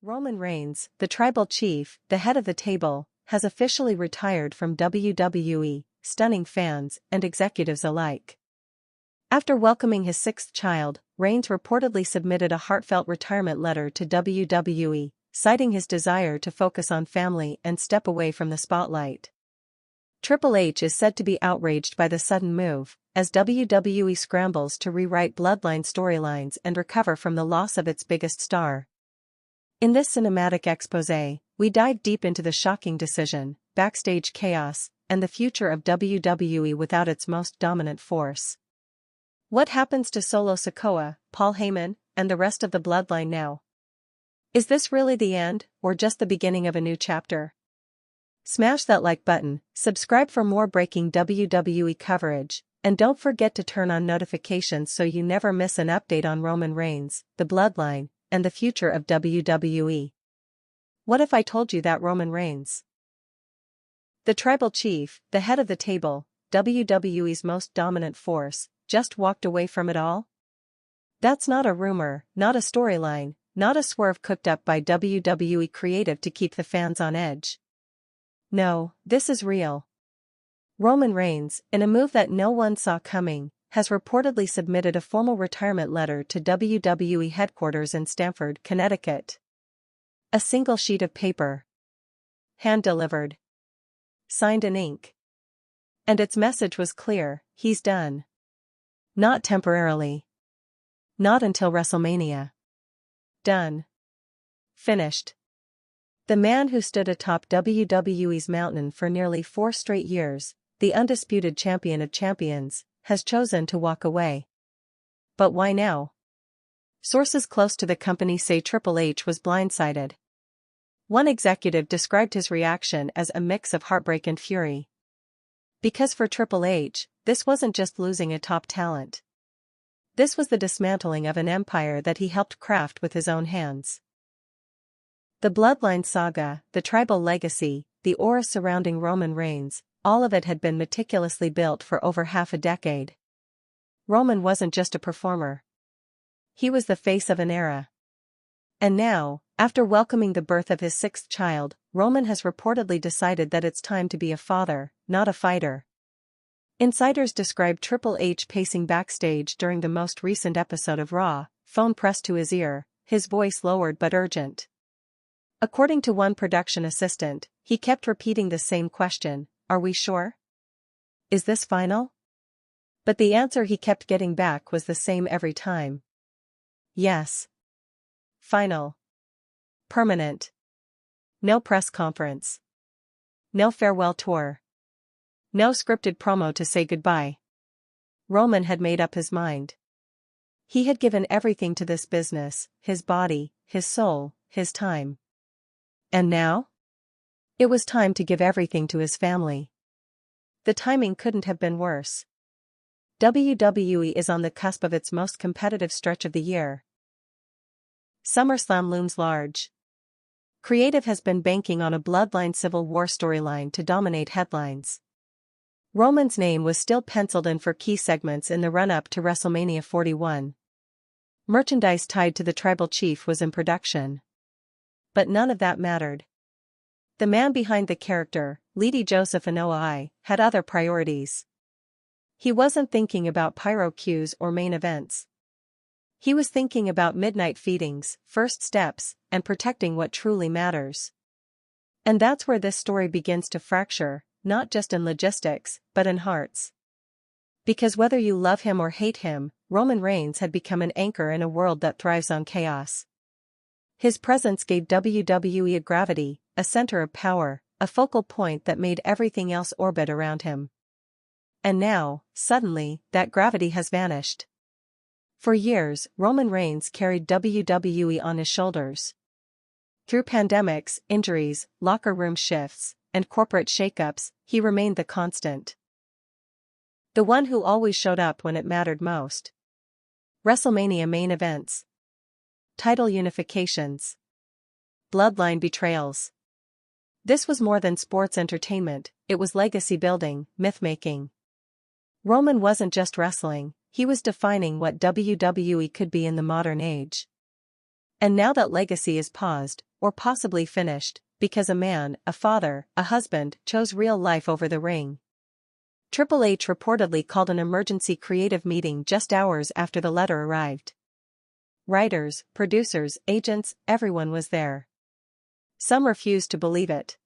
Roman Reigns, the tribal chief, the head of the table, has officially retired from WWE, stunning fans and executives alike. After welcoming his sixth child, Reigns reportedly submitted a heartfelt retirement letter to WWE, citing his desire to focus on family and step away from the spotlight. TripleH is said to be outraged by the sudden move, as WWE scrambles to rewrite Bloodline storylines and recover from the loss of its biggest star. In this cinematic exposé, we dive deep into the shocking decision, backstage chaos, and the future of WWE without its most dominant force. What happens to Solo Sikoa, Paul Heyman, and the rest of the Bloodline now? Is this really the end, or just the beginning of a new chapter? Smash that like button, subscribe for more breaking WWE coverage, and don't forget to turn on notifications so you never miss an update on Roman Reigns, the Bloodline, and the future of WWE. What if I told you that Roman Reigns, the tribal chief, the head of the table, WWE's most dominant force, just walked away from it all? That's not a rumor, not a storyline, not a swerve cooked up by WWE creative to keep the fans on edge. No, this is real. Roman Reigns, in a move that no one saw coming, has reportedly submitted a formal retirement letter to WWE headquarters in Stamford, Connecticut. A single sheet of paper. Hand-delivered. Signed in ink. And its message was clear: he's done. Not temporarily. Not until WrestleMania. Done. Finished. The man who stood atop WWE's mountain for nearly 4 straight years, the undisputed champion of champions, has chosen to walk away. But why now? Sources close to the company say TripleH was blindsided. One executive described his reaction as a mix of heartbreak and fury. Because for TripleH, this wasn't just losing a top talent. This was the dismantling of an empire that he helped craft with his own hands. The Bloodline saga, the tribal legacy, the aura surrounding Roman Reigns, all of it had been meticulously built for over half a decade. Roman wasn't just a performer. He was the face of an era. And now, after welcoming the birth of his sixth child, Roman has reportedly decided that it's time to be a father, not a fighter. Insiders describe TripleH pacing backstage during the most recent episode of Raw, phone pressed to his ear, his voice lowered but urgent. According to one production assistant, he kept repeating the same question: "Are we sure? Is this final?" But the answer he kept getting back was the same every time. Yes. Final. Permanent. No press conference. No farewell tour. No scripted promo to say goodbye. Roman had made up his mind. He had given everything to this business, his body, his soul, his time. And now? It was time to give everything to his family. The timing couldn't have been worse. WWE is on the cusp of its most competitive stretch of the year. SummerSlam looms large. Creative has been banking on a Bloodline Civil War storyline to dominate headlines. Roman's name was still penciled in for key segments in the run-up to WrestleMania 41. Merchandise tied to the tribal chief was in production. But none of that mattered. The man behind the character, Lady Joseph Anoa'i, had other priorities. He wasn't thinking about pyro cues or main events. He was thinking about midnight feedings, first steps, and protecting what truly matters. And that's where this story begins to fracture, not just in logistics, but in hearts. Because whether you love him or hate him, Roman Reigns had become an anchor in a world that thrives on chaos. His presence gave WWE a gravity, a center of power, a focal point that made everything else orbit around him. And now, suddenly, that gravity has vanished. For years, Roman Reigns carried WWE on his shoulders. Through pandemics, injuries, locker room shifts, and corporate shakeups, he remained the constant. The one who always showed up when it mattered most. WrestleMania main events. Title unifications. Bloodline betrayals. This was more than sports entertainment, it was legacy building, myth-making. Roman wasn't just wrestling, he was defining what WWE could be in the modern age. And now that legacy is paused, or possibly finished, because a man, a father, a husband, chose real life over the ring. Triple H reportedly called an emergency creative meeting just hours after the letter arrived. Writers, producers, agents, everyone was there. Some refused to believe it.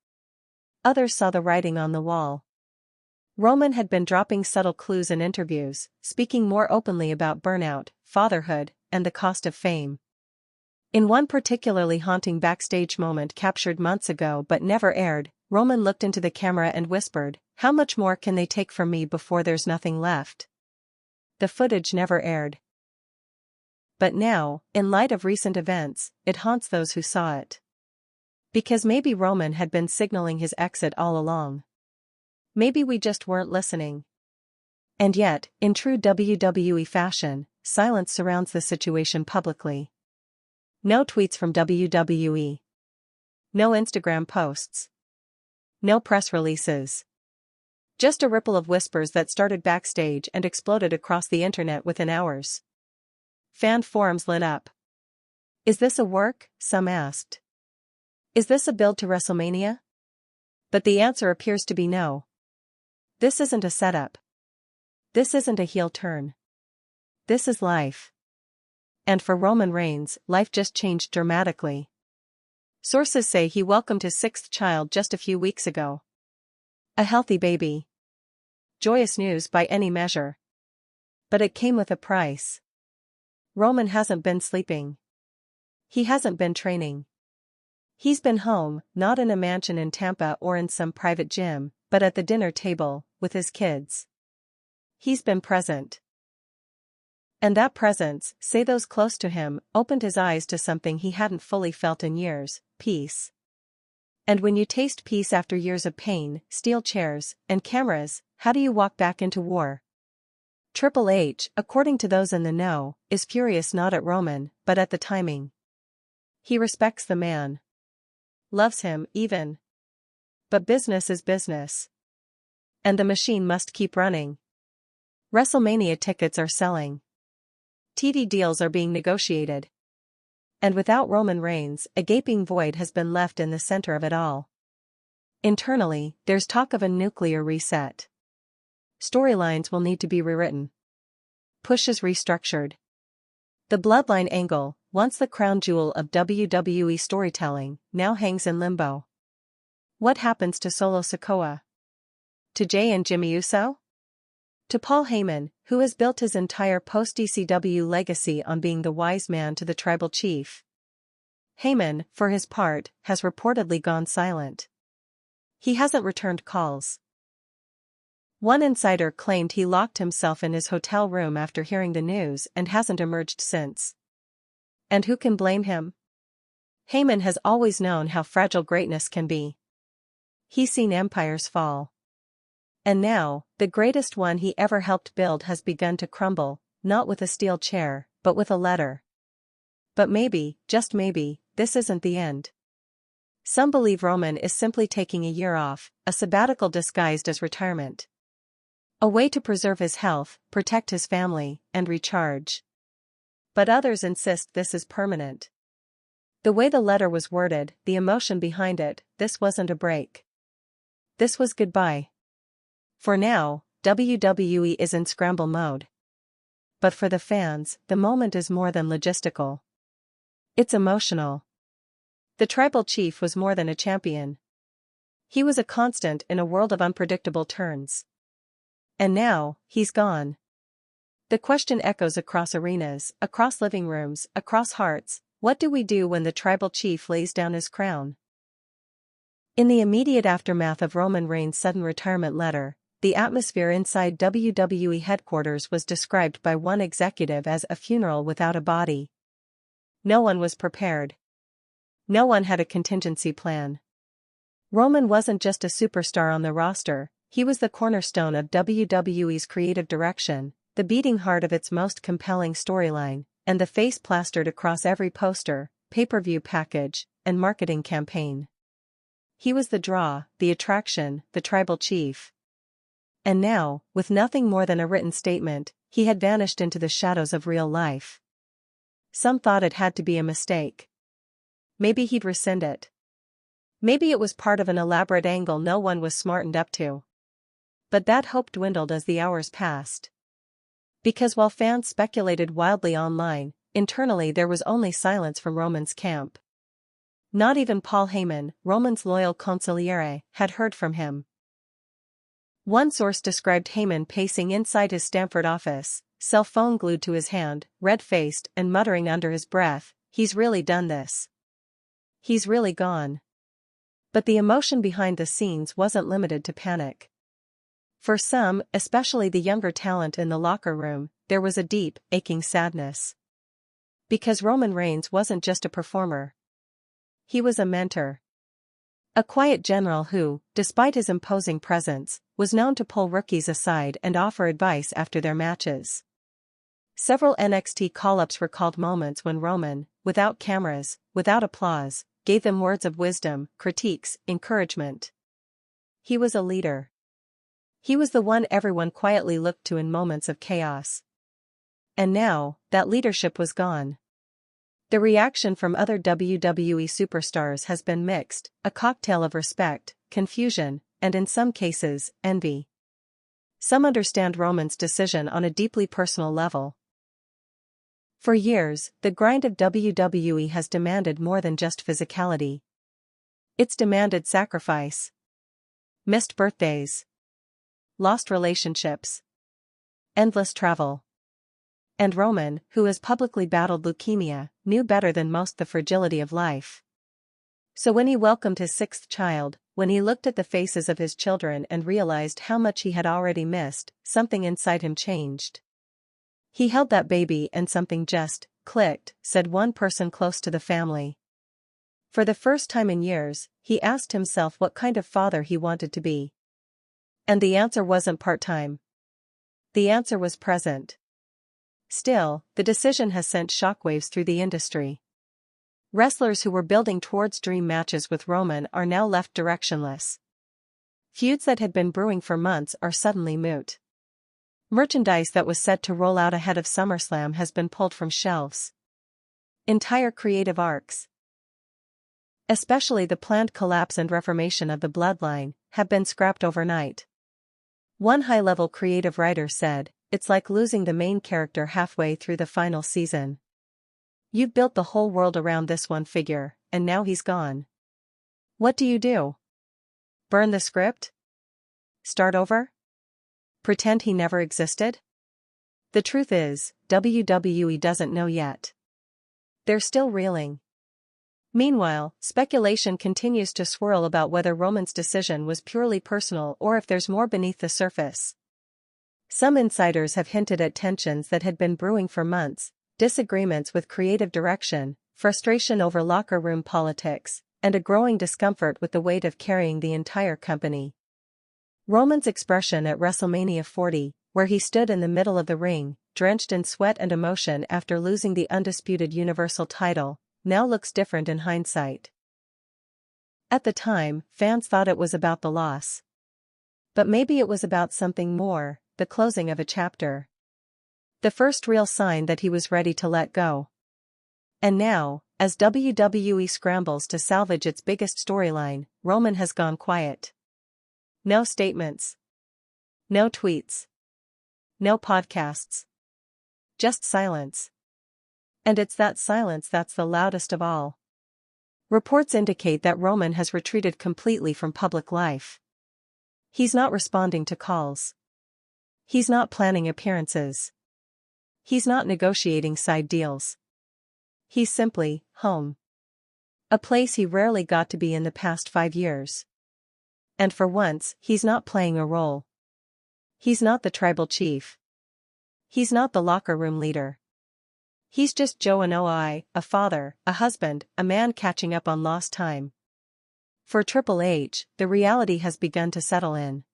Others saw the writing on the wall. Roman had been dropping subtle clues in interviews, speaking more openly about burnout, fatherhood, and the cost of fame. In one particularly haunting backstage moment captured months ago but never aired, Roman looked into the camera and whispered, "How much more can they take from me before there's nothing left?" The footage never aired. But now, in light of recent events, it haunts those who saw it. Because maybe Roman had been signaling his exit all along. Maybe we just weren't listening. And yet, in true WWE fashion, silence surrounds the situation publicly. No tweets from WWE. No Instagram posts. No press releases. Just a ripple of whispers that started backstage and exploded across the internet within hours. Fan forums lit up. Is this a work? Some asked. Is this a build to WrestleMania? But the answer appears to be no. This isn't a setup. This isn't a heel turn. This is life. And for Roman Reigns, life just changed dramatically. Sources say he welcomed his sixth child just a few weeks ago. A healthy baby. Joyous news by any measure. But it came with a price. Roman hasn't been sleeping. He hasn't been training. He's been home, not in a mansion in Tampa or in some private gym, but at the dinner table, with his kids. He's been present. And that presence, say those close to him, opened his eyes to something he hadn't fully felt in years: peace. And when you taste peace after years of pain, steel chairs, and cameras, how do you walk back into war? Triple H, according to those in the know, is furious not at Roman, but at the timing. He respects the man. Loves him, even. But business is business. And the machine must keep running. WrestleMania tickets are selling. TV deals are being negotiated. And without Roman Reigns, a gaping void has been left in the center of it all. Internally, there's talk of a nuclear reset. Storylines will need to be rewritten. Pushes restructured. The Bloodline angle, once the crown jewel of WWE storytelling, now hangs in limbo. What happens to Solo Sikoa? To Jey and Jimmy Uso? To Paul Heyman, who has built his entire post-ECW legacy on being the wise man to the tribal chief? Heyman, for his part, has reportedly gone silent. He hasn't returned calls. One insider claimed he locked himself in his hotel room after hearing the news and hasn't emerged since. And who can blame him? Heyman has always known how fragile greatness can be. He's seen empires fall. And now, the greatest one he ever helped build has begun to crumble, not with a steel chair, but with a letter. But maybe, just maybe, this isn't the end. Some believe Roman is simply taking a year off, a sabbatical disguised as retirement. A way to preserve his health, protect his family, and recharge. But others insist this is permanent. The way the letter was worded, the emotion behind it, this wasn't a break. This was goodbye. For now, WWE is in scramble mode. But for the fans, the moment is more than logistical. It's emotional. The tribal chief was more than a champion. He was a constant in a world of unpredictable turns. And now, he's gone. The question echoes across arenas, across living rooms, across hearts: what do we do when the tribal chief lays down his crown? In the immediate aftermath of Roman Reigns' sudden retirement letter, the atmosphere inside WWE headquarters was described by one executive as a funeral without a body. No one was prepared. No one had a contingency plan. Roman wasn't just a superstar on the roster, he was the cornerstone of WWE's creative direction, the beating heart of its most compelling storyline, and the face plastered across every poster, pay-per-view package, and marketing campaign. He was the draw, the attraction, the tribal chief. And now, with nothing more than a written statement, he had vanished into the shadows of real life. Some thought it had to be a mistake. Maybe he'd rescind it. Maybe it was part of an elaborate angle no one was smartened up to. But that hope dwindled as the hours passed. Because while fans speculated wildly online, internally there was only silence from Roman's camp. Not even Paul Heyman, Roman's loyal consigliere, had heard from him. One source described Heyman pacing inside his Stamford office, cell phone glued to his hand, red-faced and muttering under his breath, "He's really done this. He's really gone." But the emotion behind the scenes wasn't limited to panic. For some, especially the younger talent in the locker room, there was a deep, aching sadness. Because Roman Reigns wasn't just a performer. He was a mentor. A quiet general who, despite his imposing presence, was known to pull rookies aside and offer advice after their matches. Several NXT call-ups recalled moments when Roman, without cameras, without applause, gave them words of wisdom, critiques, encouragement. He was a leader. He was the one everyone quietly looked to in moments of chaos. And now, that leadership was gone. The reaction from other WWE superstars has been mixed, a cocktail of respect, confusion, and in some cases, envy. Some understand Roman's decision on a deeply personal level. For years, the grind of WWE has demanded more than just physicality. It's demanded sacrifice. Missed birthdays. Lost relationships. Endless travel. And Roman, who has publicly battled leukemia, knew better than most the fragility of life. So when he welcomed his sixth child, when he looked at the faces of his children and realized how much he had already missed, something inside him changed. He held that baby and something just clicked, said one person close to the family. For the first time in years, he asked himself what kind of father he wanted to be. And the answer wasn't part-time. The answer was present. Still, the decision has sent shockwaves through the industry. Wrestlers who were building towards dream matches with Roman are now left directionless. Feuds that had been brewing for months are suddenly moot. Merchandise that was set to roll out ahead of SummerSlam has been pulled from shelves. Entire creative arcs, especially the planned collapse and reformation of the Bloodline, have been scrapped overnight. One high-level creative writer said, "It's like losing the main character halfway through the final season. You've built the whole world around this one figure, and now he's gone. What do you do? Burn the script? Start over? Pretend he never existed?" The truth is, WWE doesn't know yet. They're still reeling. Meanwhile, speculation continues to swirl about whether Roman's decision was purely personal or if there's more beneath the surface. Some insiders have hinted at tensions that had been brewing for months, disagreements with creative direction, frustration over locker room politics, and a growing discomfort with the weight of carrying the entire company. Roman's expression at WrestleMania 40, where he stood in the middle of the ring, drenched in sweat and emotion after losing the undisputed Universal title, now looks different in hindsight. At the time, fans thought it was about the loss. But maybe it was about something more, the closing of a chapter. The first real sign that he was ready to let go. And now, as WWE scrambles to salvage its biggest storyline, Roman has gone quiet. No statements. No tweets. No podcasts. Just silence. And it's that silence that's the loudest of all. Reports indicate that Roman has retreated completely from public life. He's not responding to calls. He's not planning appearances. He's not negotiating side deals. He's simply home. A place he rarely got to be in the past 5 years. And for once, he's not playing a role. He's not the tribal chief. He's not the locker room leader. He's just Joe Anoa'i, a father, a husband, a man catching up on lost time. For TripleH, the reality has begun to settle in.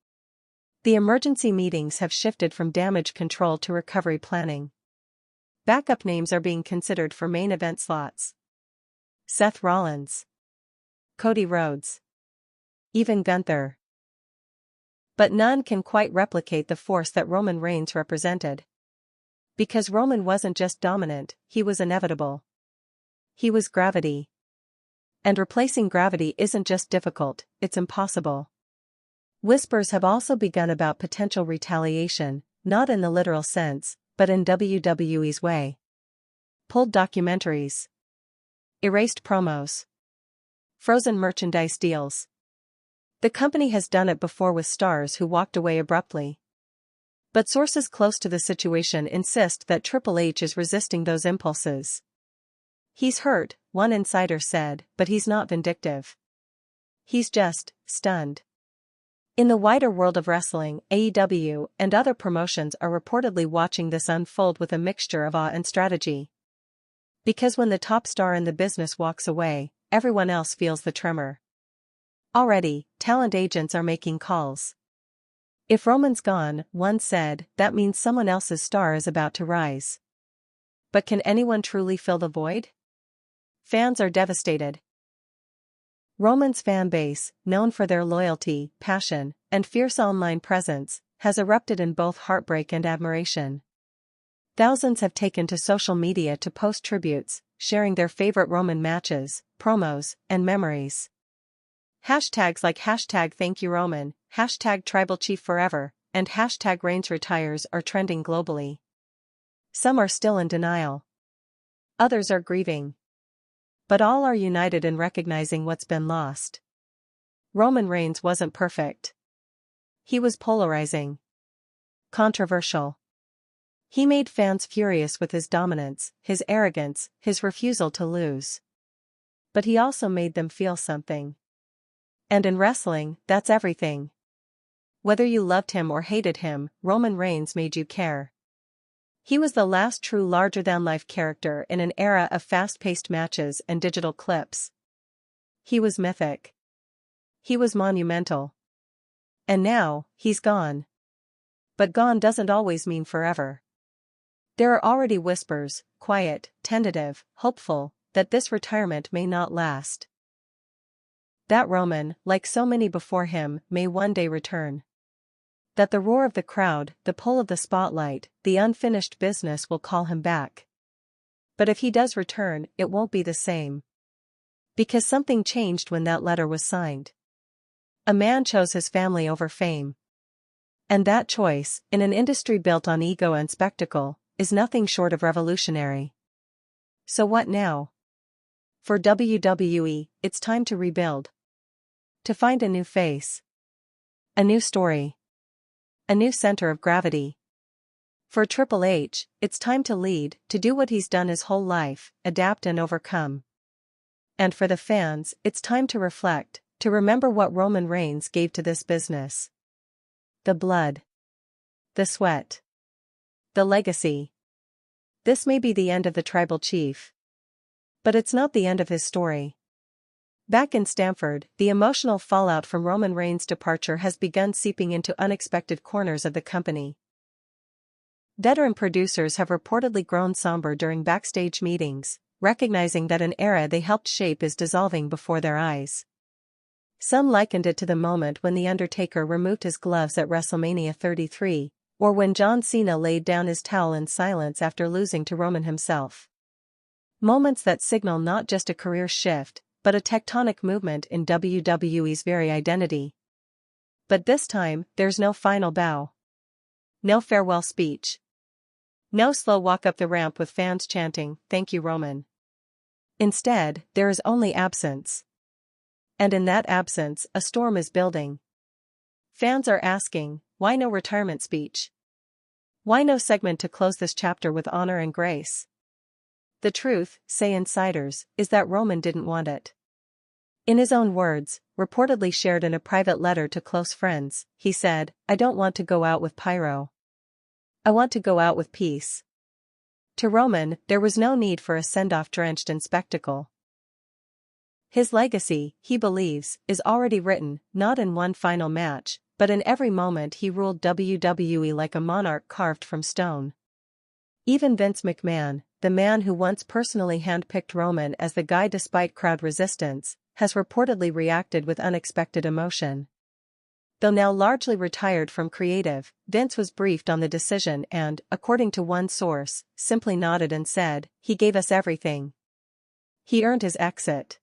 The emergency meetings have shifted from damage control to recovery planning. Backup names are being considered for main event slots. Seth Rollins. Cody Rhodes. Even Gunther. But none can quite replicate the force that Roman Reigns represented. Because Roman wasn't just dominant, he was inevitable. He was gravity. And replacing gravity isn't just difficult, it's impossible. Whispers have also begun about potential retaliation, not in the literal sense, but in WWE's way. Pulled documentaries. Erased promos. Frozen merchandise deals. The company has done it before with stars who walked away abruptly. But sources close to the situation insist that Triple H is resisting those impulses. He's hurt, one insider said, but he's not vindictive. He's just stunned. In the wider world of wrestling, AEW and other promotions are reportedly watching this unfold with a mixture of awe and strategy. Because when the top star in the business walks away, everyone else feels the tremor. Already, talent agents are making calls. If Roman's gone, one said, that means someone else's star is about to rise. But can anyone truly fill the void? Fans are devastated. Roman's fan base, known for their loyalty, passion, and fierce online presence, has erupted in both heartbreak and admiration. Thousands have taken to social media to post tributes, sharing their favorite Roman matches, promos, and memories. Hashtags like #ThankYouRoman, #TribleChiefForever, and #Reigns Retires are trending globally. Some are still in denial. Others are grieving. But all are united in recognizing what's been lost. Roman Reigns wasn't perfect. He was polarizing. Controversial. He made fans furious with his dominance, his arrogance, his refusal to lose. But he also made them feel something. And in wrestling, that's everything. Whether you loved him or hated him, Roman Reigns made you care. He was the last true larger-than-life character in an era of fast-paced matches and digital clips. He was mythic. He was monumental. And now, he's gone. But gone doesn't always mean forever. There are already whispers, quiet, tentative, hopeful, that this retirement may not last. That Roman, like so many before him, may one day return. That the roar of the crowd, the pull of the spotlight, the unfinished business will call him back. But if he does return, it won't be the same. Because something changed when that letter was signed. A man chose his family over fame. And that choice, in an industry built on ego and spectacle, is nothing short of revolutionary. So what now? For WWE, it's time to rebuild. To find a new face. A new story. A new center of gravity. For Triple H, it's time to lead, to do what he's done his whole life, adapt and overcome. And for the fans, it's time to reflect, to remember what Roman Reigns gave to this business. The blood. The sweat. The legacy. This may be the end of the tribal chief. But it's not the end of his story. Back in Stamford, the emotional fallout from Roman Reigns' departure has begun seeping into unexpected corners of the company. Veteran producers have reportedly grown somber during backstage meetings, recognizing that an era they helped shape is dissolving before their eyes. Some likened it to the moment when The Undertaker removed his gloves at WrestleMania 33, or when John Cena laid down his towel in silence after losing to Roman himself. Moments that signal not just a career shift, but a tectonic movement in WWE's very identity. But this time, there's no final bow. No farewell speech. No slow walk up the ramp with fans chanting, "Thank you, Roman." Instead, there is only absence. And in that absence, a storm is building. Fans are asking, why no retirement speech? Why no segment to close this chapter with honor and grace? The truth, say insiders, is that Roman didn't want it. In his own words, reportedly shared in a private letter to close friends, he said, "I don't want to go out with pyro. I want to go out with peace." To Roman, there was no need for a send-off drenched in spectacle. His legacy, he believes, is already written, not in one final match, but in every moment he ruled WWE like a monarch carved from stone. Even Vince McMahon, the man who once personally handpicked Roman as the guy despite crowd resistance, has reportedly reacted with unexpected emotion. Though now largely retired from creative, Vince was briefed on the decision and, according to one source, simply nodded and said, "He gave us everything. He earned his exit."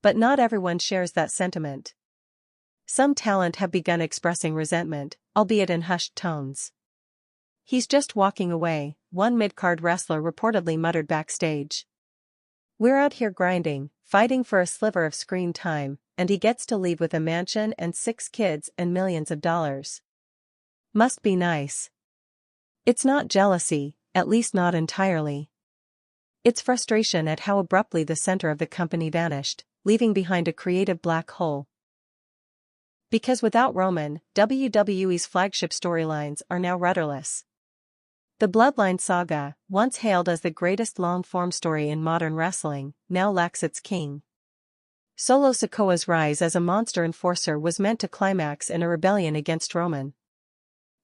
But not everyone shares that sentiment. Some talent have begun expressing resentment, albeit in hushed tones. "He's just walking away," one mid-card wrestler reportedly muttered backstage. "We're out here grinding, fighting for a sliver of screen time, and he gets to leave with a mansion and 6 kids and millions of dollars. Must be nice." It's not jealousy, at least not entirely. It's frustration at how abruptly the center of the company vanished, leaving behind a creative black hole. Because without Roman, WWE's flagship storylines are now rudderless. The Bloodline saga, once hailed as the greatest long-form story in modern wrestling, now lacks its king. Solo Sikoa's rise as a monster enforcer was meant to climax in a rebellion against Roman.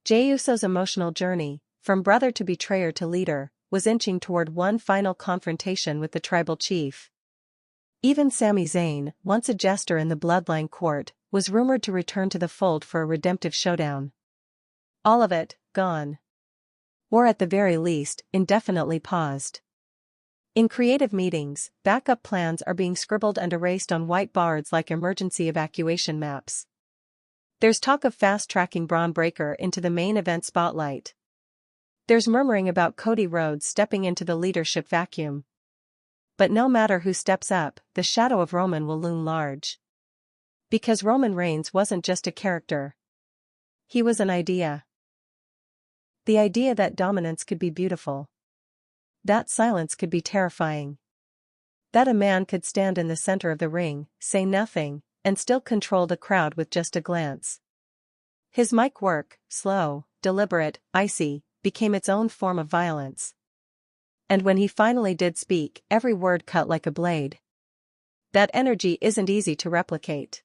Jey Uso's emotional journey, from brother to betrayer to leader, was inching toward one final confrontation with the tribal chief. Even Sami Zayn, once a jester in the Bloodline court, was rumored to return to the fold for a redemptive showdown. All of it, gone. Or at the very least, indefinitely paused. In creative meetings, backup plans are being scribbled and erased on white boards like emergency evacuation maps. There's talk of fast-tracking Braun Breaker into the main event spotlight. There's murmuring about Cody Rhodes stepping into the leadership vacuum. But no matter who steps up, the shadow of Roman will loom large. Because Roman Reigns wasn't just a character. He was an idea. The idea that dominance could be beautiful. That silence could be terrifying. That a man could stand in the center of the ring, say nothing, and still control the crowd with just a glance. His mic work, slow, deliberate, icy, became its own form of violence. And when he finally did speak, every word cut like a blade. That energy isn't easy to replicate.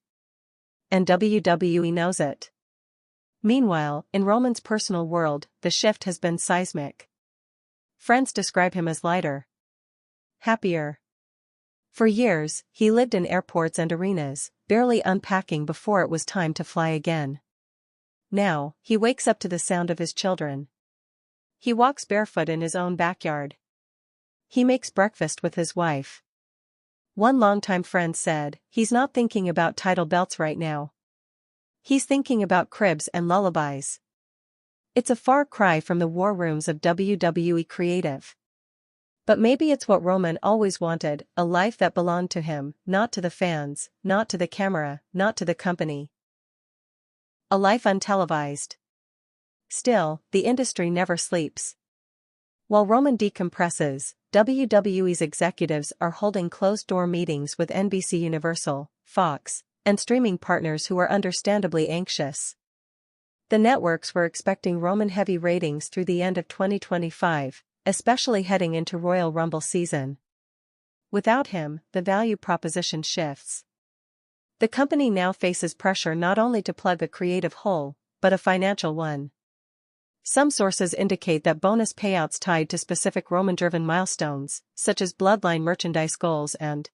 And WWE knows it. Meanwhile, in Roman's personal world, the shift has been seismic. Friends describe him as lighter. Happier. For years, he lived in airports and arenas, barely unpacking before it was time to fly again. Now, he wakes up to the sound of his children. He walks barefoot in his own backyard. He makes breakfast with his wife. One longtime friend said, "He's not thinking about title belts right now. He's thinking about cribs and lullabies." It's a far cry from the war rooms of WWE creative. But maybe it's what Roman always wanted, a life that belonged to him, not to the fans, not to the camera, not to the company. A life untelevised. Still, the industry never sleeps. While Roman decompresses, WWE's executives are holding closed-door meetings with NBC Universal, Fox, and streaming partners who are understandably anxious. The networks were expecting Roman-heavy ratings through the end of 2025, especially heading into Royal Rumble season. Without him, the value proposition shifts. The company now faces pressure not only to plug a creative hole, but a financial one. Some sources indicate that bonus payouts tied to specific Roman-driven milestones, such as Bloodline merchandise goals and